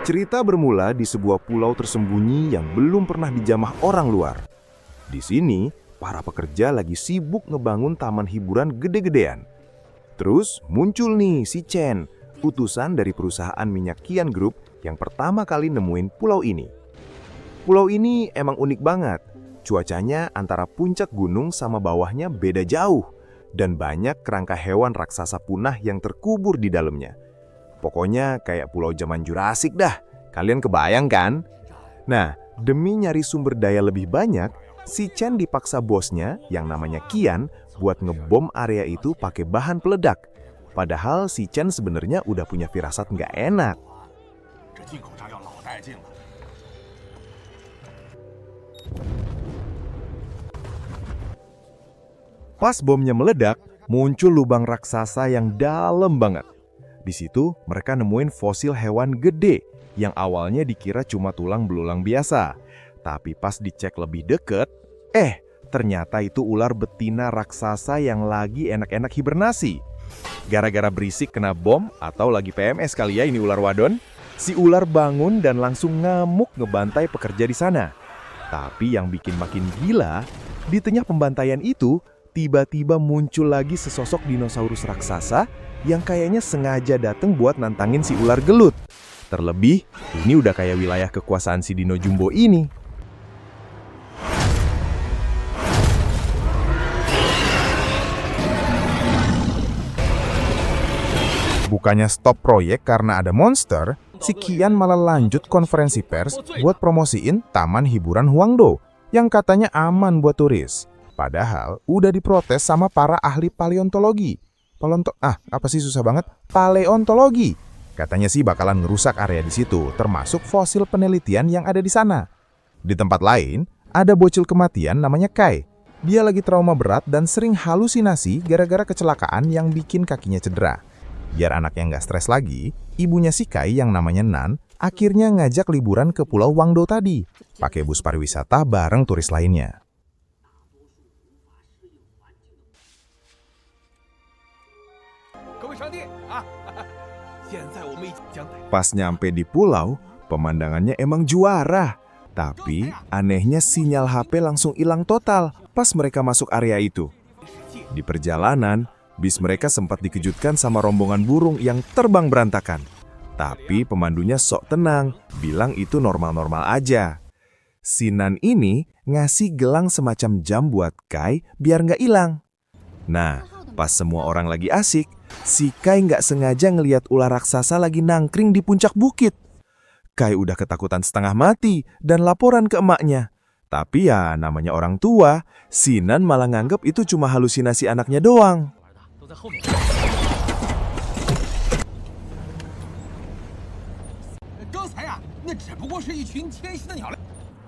Cerita bermula di sebuah pulau tersembunyi yang belum pernah dijamah orang luar. Di sini, para pekerja lagi sibuk ngebangun taman hiburan gede-gedean. Terus muncul nih si Chen, utusan dari perusahaan minyak Qian Group yang pertama kali nemuin pulau ini. Pulau ini emang unik banget. Cuacanya antara puncak gunung sama bawahnya beda jauh. Dan banyak kerangka hewan raksasa punah yang terkubur di dalamnya. Pokoknya kayak pulau zaman Jurassic dah. Kalian kebayang kan? Nah, demi nyari sumber daya lebih banyak, si Chen dipaksa bosnya yang namanya Qian buat ngebom area itu pakai bahan peledak. Padahal si Chen sebenarnya udah punya firasat nggak enak. Pas bomnya meledak, muncul lubang raksasa yang dalam banget. Di situ mereka nemuin fosil hewan gede yang awalnya dikira cuma tulang belulang biasa. Tapi pas dicek lebih deket, ternyata itu ular betina raksasa yang lagi enak-enak hibernasi. Gara-gara berisik kena bom atau lagi PMS kali ya ini ular wadon, si ular bangun dan langsung ngamuk ngebantai pekerja di sana. Tapi yang bikin makin gila, di tengah pembantaian itu, tiba-tiba muncul lagi sesosok dinosaurus raksasa yang kayaknya sengaja dateng buat nantangin si ular gelut. Terlebih, ini udah kayak wilayah kekuasaan si Dino Jumbo ini. Bukannya stop proyek karena ada monster, si Qian malah lanjut konferensi pers buat promosiin taman hiburan Huangdo yang katanya aman buat turis. Padahal udah diprotes sama para ahli paleontologi. Paleontologi. Katanya sih bakalan ngerusak area di situ, termasuk fosil penelitian yang ada di sana. Di tempat lain, ada bocil kematian namanya Kai. Dia lagi trauma berat dan sering halusinasi gara-gara kecelakaan yang bikin kakinya cedera. Biar anaknya nggak stres lagi, ibunya si Kai yang namanya Nan akhirnya ngajak liburan ke Pulau Huangdo tadi, pakai bus pariwisata bareng turis lainnya. Pas nyampe di pulau, pemandangannya emang juara. Tapi anehnya sinyal HP langsung hilang total pas mereka masuk area itu. Di perjalanan, bis mereka sempat dikejutkan sama rombongan burung yang terbang berantakan. Tapi pemandunya sok tenang, bilang itu normal-normal aja. Si Nan ini ngasih gelang semacam jam buat Kai biar nggak hilang. Nah, pas semua orang lagi asik, si Kai nggak sengaja ngelihat ular raksasa lagi nangkring di puncak bukit. Kai udah ketakutan setengah mati dan laporan ke emaknya. Tapi ya namanya orang tua, si Nan malah nganggep itu cuma halusinasi anaknya doang.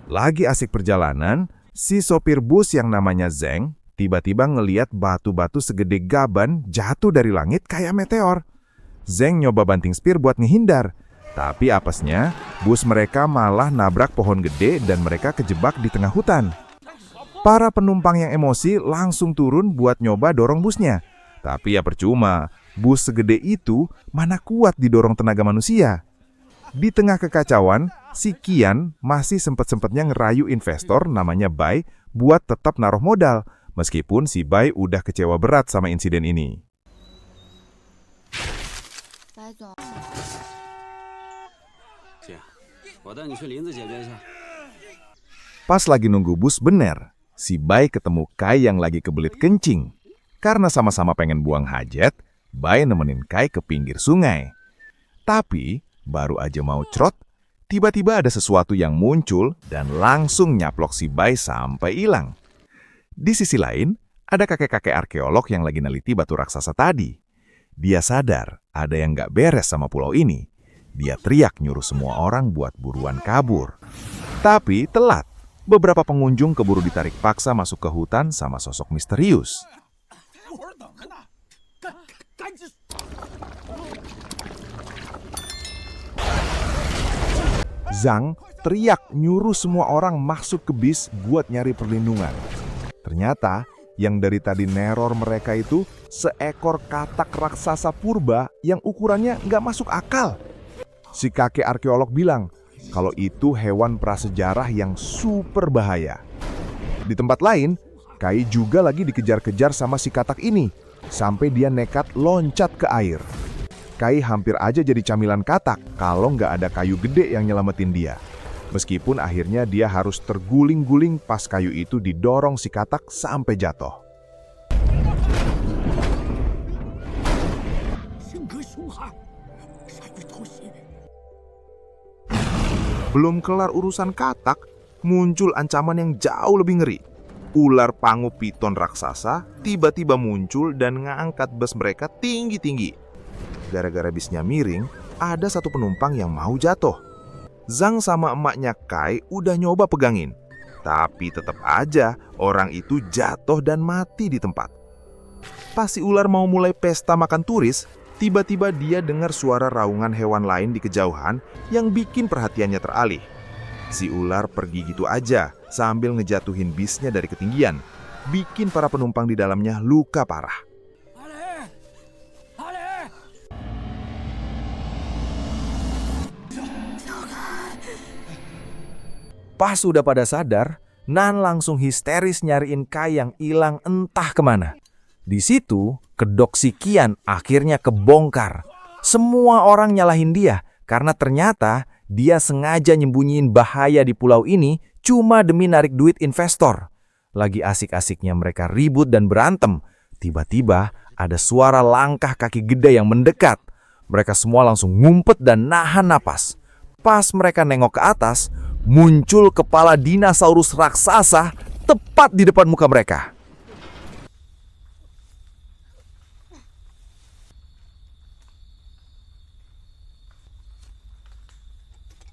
Lagi asik perjalanan, si sopir bus yang namanya Zeng tiba-tiba ngeliat batu-batu segede gaban jatuh dari langit kayak meteor. Zeng nyoba banting setir buat ngehindar, tapi apesnya bus mereka malah nabrak pohon gede dan mereka kejebak di tengah hutan. Para penumpang yang emosi langsung turun buat nyoba dorong busnya. Tapi ya percuma, bus segede itu mana kuat didorong tenaga manusia. Di tengah kekacauan, si Qian masih sempet-sempetnya ngerayu investor namanya Bai buat tetap naruh modal. Meskipun si Bai udah kecewa berat sama insiden ini. Pas lagi nunggu bus bener, si Bai ketemu Kai yang lagi kebelit kencing. Karena sama-sama pengen buang hajat, Bai nemenin Kai ke pinggir sungai. Tapi baru aja mau crot, tiba-tiba ada sesuatu yang muncul dan langsung nyaplok si Bai sampai hilang. Di sisi lain, ada kakek-kakek arkeolog yang lagi neliti batu raksasa tadi. Dia sadar ada yang nggak beres sama pulau ini. Dia teriak nyuruh semua orang buat buruan kabur. Tapi telat. Beberapa pengunjung keburu ditarik paksa masuk ke hutan sama sosok misterius. Zhang teriak nyuruh semua orang masuk ke bis buat nyari perlindungan. Ternyata yang dari tadi neror mereka itu seekor katak raksasa purba yang ukurannya nggak masuk akal. Si kakek arkeolog bilang kalau itu hewan prasejarah yang super bahaya. Di tempat lain, Kai juga lagi dikejar-kejar sama si katak ini, sampai dia nekat loncat ke air. Kai hampir aja jadi camilan katak kalau nggak ada kayu gede yang nyelamatin dia. Meskipun akhirnya dia harus terguling-guling pas kayu itu didorong si katak sampai jatuh. Belum kelar urusan katak, muncul ancaman yang jauh lebih ngeri. Ular pangu piton raksasa tiba-tiba muncul dan ngangkat bus mereka tinggi-tinggi. Gara-gara bisnya miring, ada satu penumpang yang mau jatuh. Zhang sama emaknya Kai udah nyoba pegangin, tapi tetap aja orang itu jatuh dan mati di tempat. Pas si ular mau mulai pesta makan turis, tiba-tiba dia dengar suara raungan hewan lain di kejauhan yang bikin perhatiannya teralih. Si ular pergi gitu aja sambil ngejatuhin bisnya dari ketinggian, bikin para penumpang di dalamnya luka parah. Pas sudah pada sadar, Nan langsung histeris nyariin Kai yang hilang entah kemana. Di situ, kedok si Qian akhirnya kebongkar. Semua orang nyalahin dia karena ternyata dia sengaja nyembunyiin bahaya di pulau ini cuma demi narik duit investor. Lagi asik-asiknya mereka ribut dan berantem, tiba-tiba ada suara langkah kaki gede yang mendekat. Mereka semua langsung ngumpet dan nahan napas. Pas mereka nengok ke atas, muncul kepala dinosaurus raksasa tepat di depan muka mereka.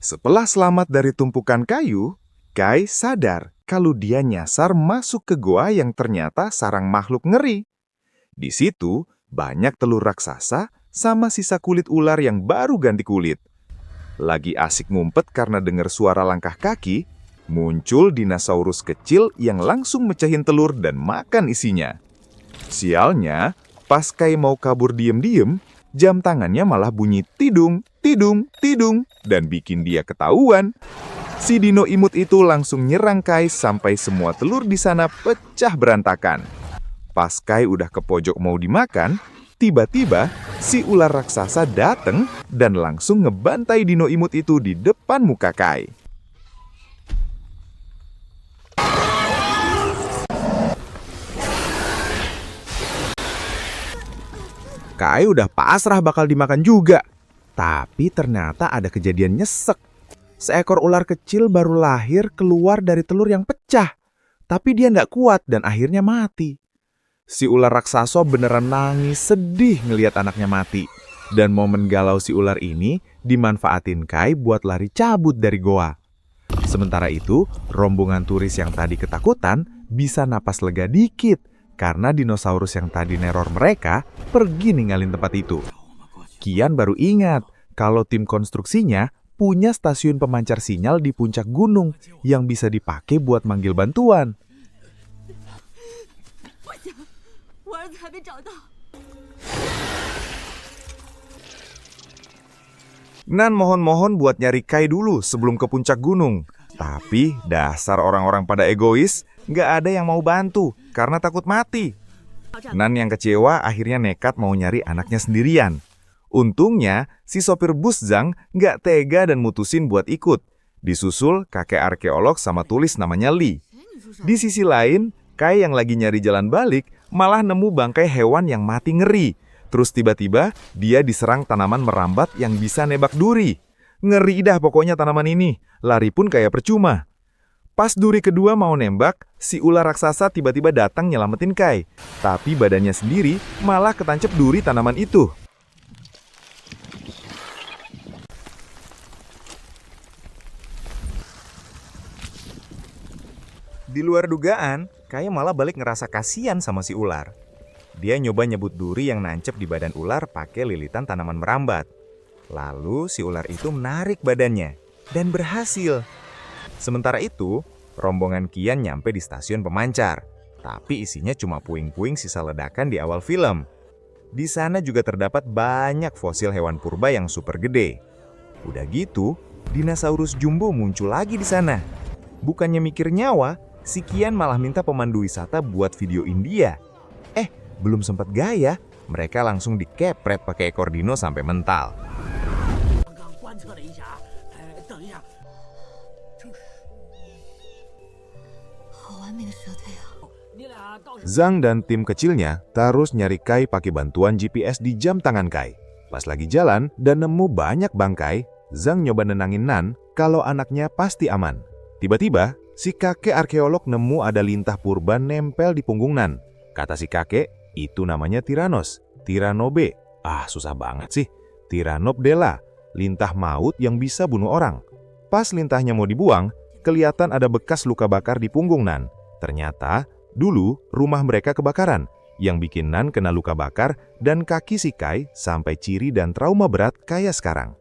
Setelah selamat dari tumpukan kayu, Kai sadar kalau dia nyasar masuk ke goa yang ternyata sarang makhluk ngeri. Di situ banyak telur raksasa sama sisa kulit ular yang baru ganti kulit. Lagi asik ngumpet karena dengar suara langkah kaki, muncul dinosaurus kecil yang langsung mecahin telur dan makan isinya. Sialnya, pas Kai mau kabur diem-diem, jam tangannya malah bunyi tidung, tidung, tidung, dan bikin dia ketahuan. Si dino imut itu langsung nyerang Kai sampai semua telur di sana pecah berantakan. Pas Kai udah ke pojok mau dimakan, tiba-tiba si ular raksasa dateng dan langsung ngebantai dino imut itu di depan muka Kai. Kai udah pasrah bakal dimakan juga. Tapi ternyata ada kejadian nyesek. Seekor ular kecil baru lahir keluar dari telur yang pecah. Tapi dia nggak kuat dan akhirnya mati. Si ular raksasa beneran nangis sedih ngelihat anaknya mati. Dan momen galau si ular ini dimanfaatin Kai buat lari cabut dari goa. Sementara itu, rombongan turis yang tadi ketakutan bisa napas lega dikit karena dinosaurus yang tadi neror mereka pergi ninggalin tempat itu. Qian baru ingat kalau tim konstruksinya punya stasiun pemancar sinyal di puncak gunung yang bisa dipakai buat manggil bantuan. Nan mohon-mohon buat nyari Kai dulu sebelum ke puncak gunung. Tapi dasar orang-orang pada egois, nggak ada yang mau bantu karena takut mati. Nan yang kecewa akhirnya nekat mau nyari anaknya sendirian. Untungnya si sopir bus Zhang nggak tega dan mutusin buat ikut. Disusul kakek arkeolog sama tulis namanya Li. Di sisi lain, Kai yang lagi nyari jalan balik malah nemu bangkai hewan yang mati ngeri. Terus tiba-tiba dia diserang tanaman merambat yang bisa nebak duri. Ngeri dah pokoknya tanaman ini, lari pun kayak percuma. Pas duri kedua mau nembak, si ular raksasa tiba-tiba datang nyelamatin Kai. Tapi badannya sendiri malah ketancep duri tanaman itu. Di luar dugaan, Kai malah balik ngerasa kasihan sama si ular. Dia nyoba nyebut duri yang nancep di badan ular pakai lilitan tanaman merambat. Lalu si ular itu menarik badannya dan berhasil. Sementara itu, rombongan Qian nyampe di stasiun pemancar. Tapi isinya cuma puing-puing sisa ledakan di awal film. Di sana juga terdapat banyak fosil hewan purba yang super gede. Udah gitu, dinosaurus jumbo muncul lagi di sana. Bukannya mikir nyawa, si Kian malah minta pemandu wisata buat videoin dia. Belum sempat gaya, mereka langsung dikepret pakai ekor dino sampai mental. Zhang dan tim kecilnya terus nyari Kai pakai bantuan GPS di jam tangan Kai. Pas lagi jalan dan nemu banyak bangkai, Zhang nyoba nenangin Nan kalau anaknya pasti aman. Tiba-tiba, si kakek arkeolog nemu ada lintah purba nempel di punggung Nan. Kata si kakek, itu namanya Tyrannos, Tyrannobe. Susah banget sih. Tyrannobdella, lintah maut yang bisa bunuh orang. Pas lintahnya mau dibuang, kelihatan ada bekas luka bakar di punggung Nan. Ternyata, dulu rumah mereka kebakaran, yang bikin Nan kena luka bakar dan kaki si Kai sampai ciri dan trauma berat kayak sekarang.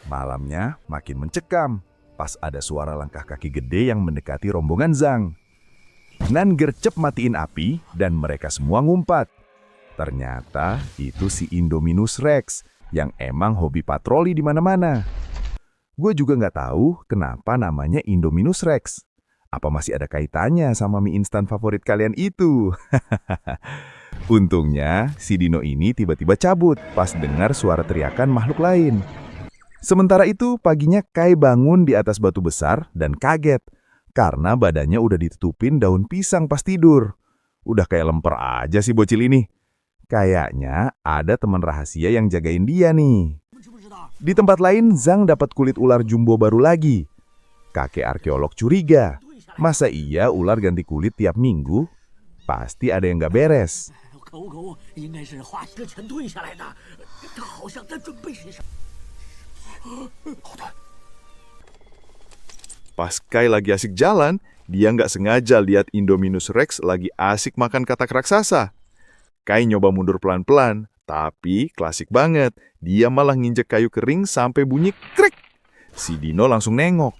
Malamnya makin mencekam, pas ada suara langkah kaki gede yang mendekati rombongan Zhang. Nan gercep matiin api dan mereka semua ngumpat. Ternyata itu si Indominus Rex yang emang hobi patroli di mana-mana. Gue juga nggak tahu kenapa namanya Indominus Rex. Apa masih ada kaitannya sama mie instan favorit kalian itu? Untungnya si dino ini tiba-tiba cabut pas dengar suara teriakan makhluk lain. Sementara itu, paginya Kai bangun di atas batu besar dan kaget karena badannya udah ditutupin daun pisang pas tidur. Udah kayak lemper aja sih bocil ini. Kayaknya ada teman rahasia yang jagain dia nih. Di tempat lain, Zhang dapat kulit ular jumbo baru lagi. Kakek arkeolog curiga. Masa iya ular ganti kulit tiap minggu? Pasti ada yang gak beres. Pas Kai lagi asik jalan, dia nggak sengaja lihat Indominus Rex lagi asik makan katak raksasa. Kai nyoba mundur pelan-pelan, tapi klasik banget, dia malah nginjek kayu kering sampai bunyi krik. Si dino langsung nengok.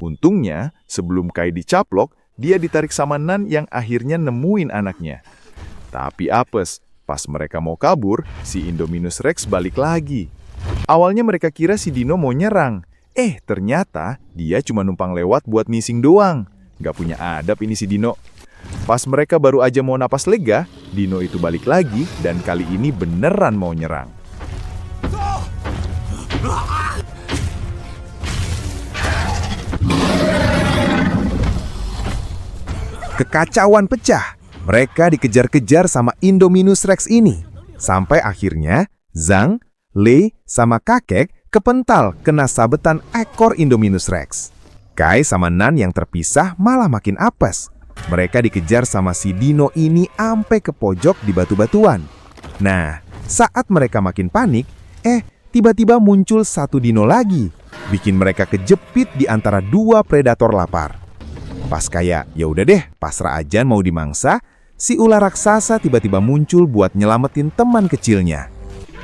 Untungnya, sebelum Kai dicaplok, dia ditarik sama Nan yang akhirnya nemuin anaknya. Tapi apes, pas mereka mau kabur, si Indominus Rex balik lagi. Awalnya mereka kira si dino mau nyerang. Ternyata dia cuma numpang lewat buat nising doang. Gak punya adab ini si dino. Pas mereka baru aja mau napas lega, dino itu balik lagi dan kali ini beneran mau nyerang. Kekacauan pecah. Mereka dikejar-kejar sama Indominus Rex ini. Sampai akhirnya Zhang, Lei, sama kakek kepental kena sabetan ekor Indominus Rex. Kai sama Nan yang terpisah malah makin apes. Mereka dikejar sama si dino ini ampe ke pojok di batu-batuan. Nah, saat mereka makin panik, tiba-tiba muncul satu dino lagi, bikin mereka kejepit di antara dua predator lapar. Pas kayak, ya udah deh, pasrah aja mau dimangsa, si ular raksasa tiba-tiba muncul buat nyelamatin teman kecilnya.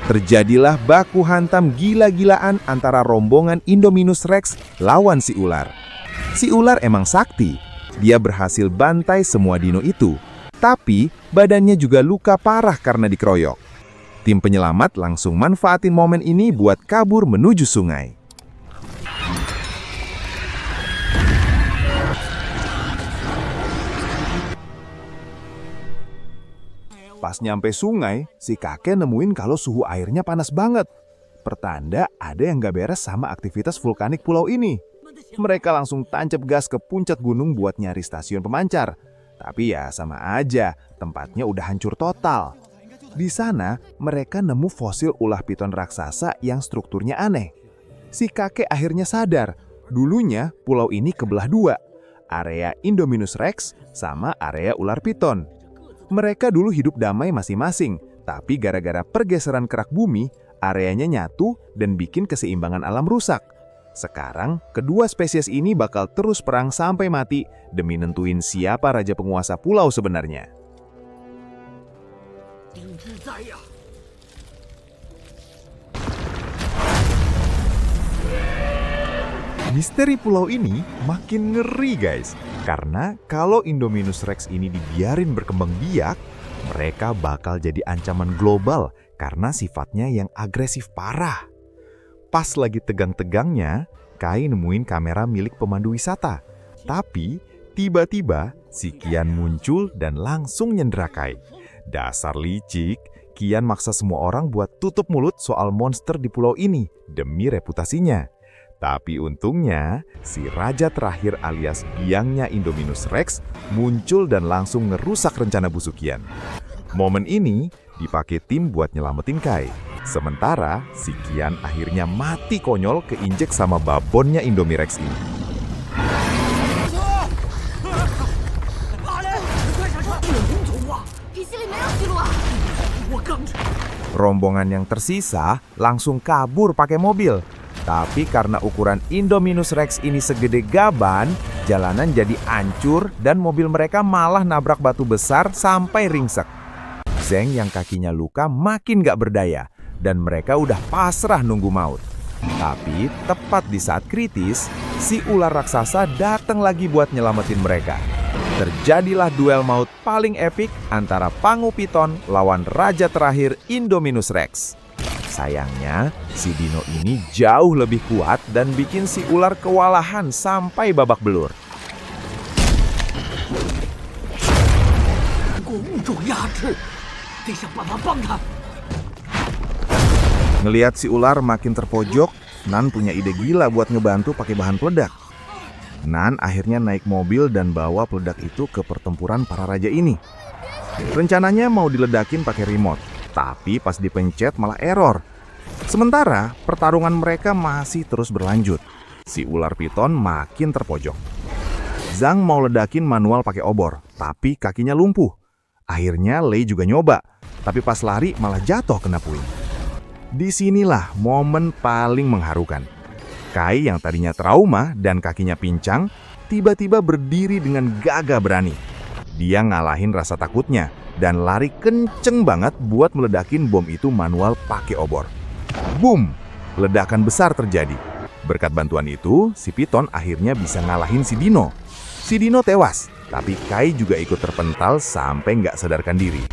Terjadilah baku hantam gila-gilaan antara rombongan Indominus Rex lawan si ular. Si ular emang sakti. Dia berhasil bantai semua dino itu. Tapi badannya juga luka parah karena dikeroyok. Tim penyelamat langsung manfaatin momen ini buat kabur menuju sungai. Pas nyampe sungai, si kakek nemuin kalau suhu airnya panas banget. Pertanda ada yang gak beres sama aktivitas vulkanik pulau ini. Mereka langsung tancap gas ke puncak gunung buat nyari stasiun pemancar. Tapi ya sama aja, tempatnya udah hancur total. Di sana, mereka nemu fosil ulah piton raksasa yang strukturnya aneh. Si kakek akhirnya sadar, dulunya pulau ini kebelah dua. Area Indominus Rex sama area ular piton. Mereka dulu hidup damai masing-masing, tapi gara-gara pergeseran kerak bumi, areanya nyatu dan bikin keseimbangan alam rusak. Sekarang, kedua spesies ini bakal terus perang sampai mati demi nentuin siapa raja penguasa pulau sebenarnya. Misteri pulau ini makin ngeri, guys. Karena kalau Indominus Rex ini dibiarin berkembang biak, mereka bakal jadi ancaman global karena sifatnya yang agresif parah. Pas lagi tegang-tegangnya, Kai nemuin kamera milik pemandu wisata. Tapi tiba-tiba si Qian muncul dan langsung nyendera Kai. Dasar licik, Qian maksa semua orang buat tutup mulut soal monster di pulau ini demi reputasinya. Tapi untungnya, si raja terakhir alias biangnya Indominus Rex muncul dan langsung ngerusak rencana busuk Qian. Momen ini dipakai tim buat nyelamatin Kai. Sementara si Qian akhirnya mati konyol keinjek sama babonnya Indomirex ini. Rombongan yang tersisa langsung kabur pakai mobil. Tapi karena ukuran Indominus Rex ini segede gaban, jalanan jadi hancur dan mobil mereka malah nabrak batu besar sampai ringsek. Zeng yang kakinya luka makin gak berdaya dan mereka udah pasrah nunggu maut. Tapi tepat di saat kritis, si ular raksasa datang lagi buat nyelamatin mereka. Terjadilah duel maut paling epik antara Pangu Piton lawan raja terakhir Indominus Rex. Sayangnya, si dino ini jauh lebih kuat dan bikin si ular kewalahan sampai babak belur. Ngelihat si ular makin terpojok, Nan punya ide gila buat ngebantu pakai bahan peledak. Nan akhirnya naik mobil dan bawa peledak itu ke pertempuran para raja ini. Rencananya mau diledakin pakai remote, tapi pas dipencet malah error. Sementara pertarungan mereka masih terus berlanjut. Si ular piton makin terpojok. Zhang mau ledakin manual pakai obor, tapi kakinya lumpuh. Akhirnya Lei juga nyoba, tapi pas lari malah jatuh kena puing. Disinilah momen paling mengharukan. Kai yang tadinya trauma dan kakinya pincang, tiba-tiba berdiri dengan gagah berani. Dia ngalahin rasa takutnya dan lari kenceng banget buat meledakin bom itu manual pakai obor. Boom! Ledakan besar terjadi. Berkat bantuan itu, si Piton akhirnya bisa ngalahin si Dino. Si Dino tewas, tapi Kai juga ikut terpental sampai nggak sadarkan diri.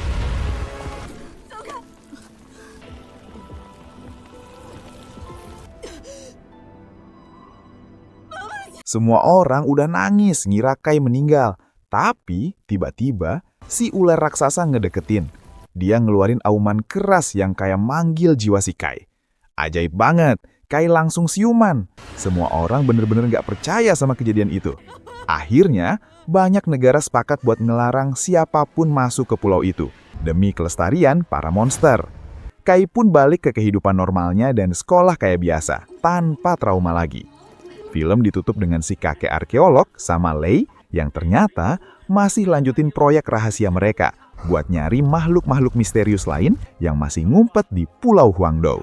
Semua orang udah nangis ngira Kai meninggal. Tapi tiba-tiba si ular raksasa ngedeketin. Dia ngeluarin auman keras yang kayak manggil jiwa si Kai. Ajaib banget, Kai langsung siuman. Semua orang bener-bener gak percaya sama kejadian itu. Akhirnya, banyak negara sepakat buat ngelarang siapapun masuk ke pulau itu demi kelestarian para monster. Kai pun balik ke kehidupan normalnya dan sekolah kayak biasa, tanpa trauma lagi. Film ditutup dengan si kakek arkeolog sama Lei yang ternyata masih lanjutin proyek rahasia mereka buat nyari makhluk-makhluk misterius lain yang masih ngumpet di Pulau Huangdou.